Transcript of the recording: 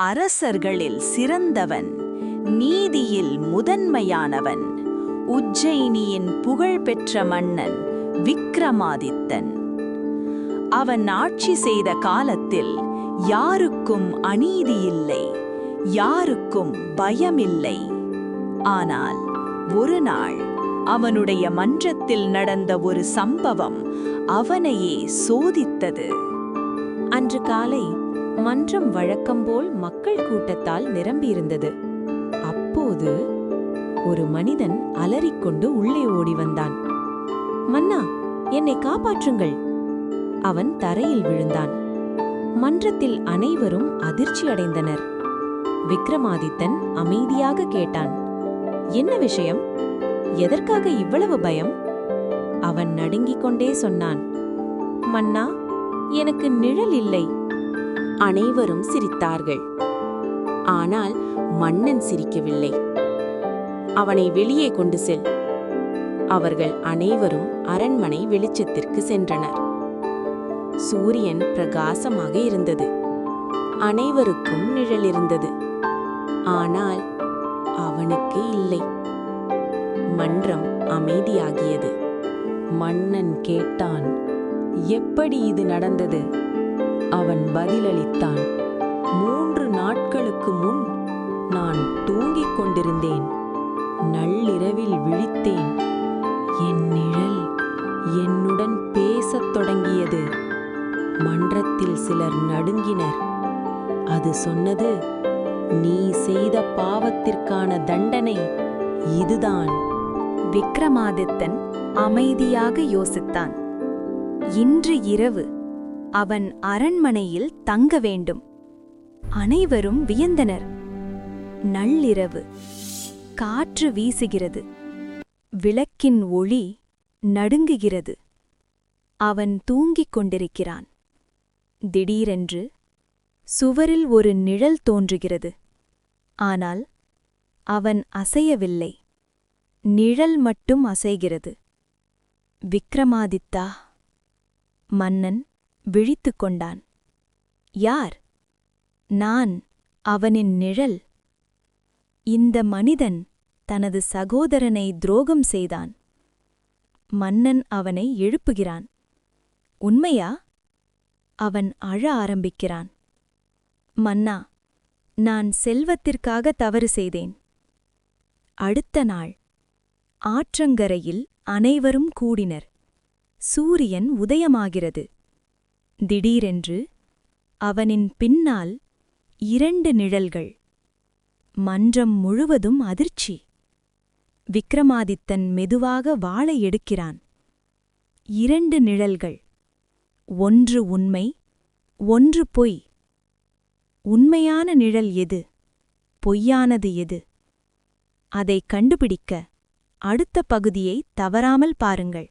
அரசர்களில் சிறந்தவன், நீதியில் முதன்மையானவன், உஜ்ஜயினியின் புகழ்பெற்ற மன்னன் விக்ரமாதித்தன். அவன் ஆட்சி செய்த காலத்தில் யாருக்கும் அநீதியில்லை, யாருக்கும் பயமில்லை. ஆனால் ஒரு நாள் அவனுடைய மன்றத்தில் நடந்த ஒரு சம்பவம் அவனையே சோதித்தது. அன்று காலை மன்றம் வழக்கம்போல் மக்கள் கூட்டத்தால் நிரம்பியிருந்தது. அப்போது ஒரு மனிதன் அலறிக்கொண்டு உள்ளே ஓடி வந்தான். மன்னா, என்னை காப்பாற்றுங்கள்! அவன் தரையில் விழுந்தான். மன்றத்தில் அனைவரும் அதிர்ச்சி அடைந்தனர். விக்ரமாதித்தன் அமைதியாக கேட்டான், என்ன விஷயம்? எதற்காக இவ்வளவு பயம்? அவன் நடுங்கிக் கொண்டே சொன்னான், மன்னா, எனக்கு நிழல் இல்லை. அனைவரும் சிரித்தார்கள். ஆனால் மன்னன் சிரிக்கவில்லை. அவனை வெளியே கொண்டு செல். அவர்கள் அனைவரும் அரண்மனை வெளிச்சத்திற்கு சென்றனர். சூரியன் பிரகாசமாக இருந்தது. அனைவருக்கும் நிழல் இருந்தது. ஆனால் அவனுக்கு இல்லை. மன்றம் அமைதியாகியது. மன்னன் கேட்டான், எப்படி இது நடந்தது? அவன் பதிலளித்தான், 3 நாட்களுக்கு முன் நான் தூங்கிக் கொண்டிருந்தேன். நள்ளிரவில் விழித்தேன். என் நிழல் என்னுடன் பேசத் தொடங்கியது. மன்றத்தில் சிலர் நடுங்கினர். அது சொன்னது, நீ செய்த பாவத்திற்கான தண்டனை இதுதான். விக்ரமாதித்தன் அமைதியாக யோசித்தான். இன்று இரவு அவன் அரண்மனையில் தங்க வேண்டும். அனைவரும் வியந்தனர். நள்ளிரவு, காற்று வீசுகிறது, விளக்கின் ஒளி நடுங்குகிறது. அவன் தூங்கிக் கொண்டிருக்கிறான். திடீரென்று சுவரில் ஒரு நிழல் தோன்றுகிறது. ஆனால் அவன் அசையவில்லை. நிழல் மட்டும் அசைகிறது. விக்ரமாதித்தா! மன்னன் விழித்துக் கொண்டான். யார்? நான், அவனின் நிழல். இந்த மனிதன் தனது சகோதரனை துரோகம் செய்தான். மன்னன் அவனை எழுப்புகிறான். உண்மையா? அவன் அழ ஆரம்பிக்கிறான். மன்னா, நான் செல்வத்திற்காக தவறு செய்தேன். அடுத்த நாள் ஆற்றங்கரையில் அனைவரும் கூடினர். சூரியன் உதயமாகிறது. திடீரென்று அவனின் பின்னால் 2 நிழல்கள். மன்றம் முழுவதும் அதிர்ச்சி. விக்ரமாதித்தன் மெதுவாக வாளை எடுக்கிறான். 2 நிழல்கள். ஒன்று உண்மை, ஒன்று பொய். உண்மையான நிழல் எது? பொய்யானது எது? அதை கண்டுபிடிக்க அடுத்த பகுதியை தவறாமல் பாருங்கள்.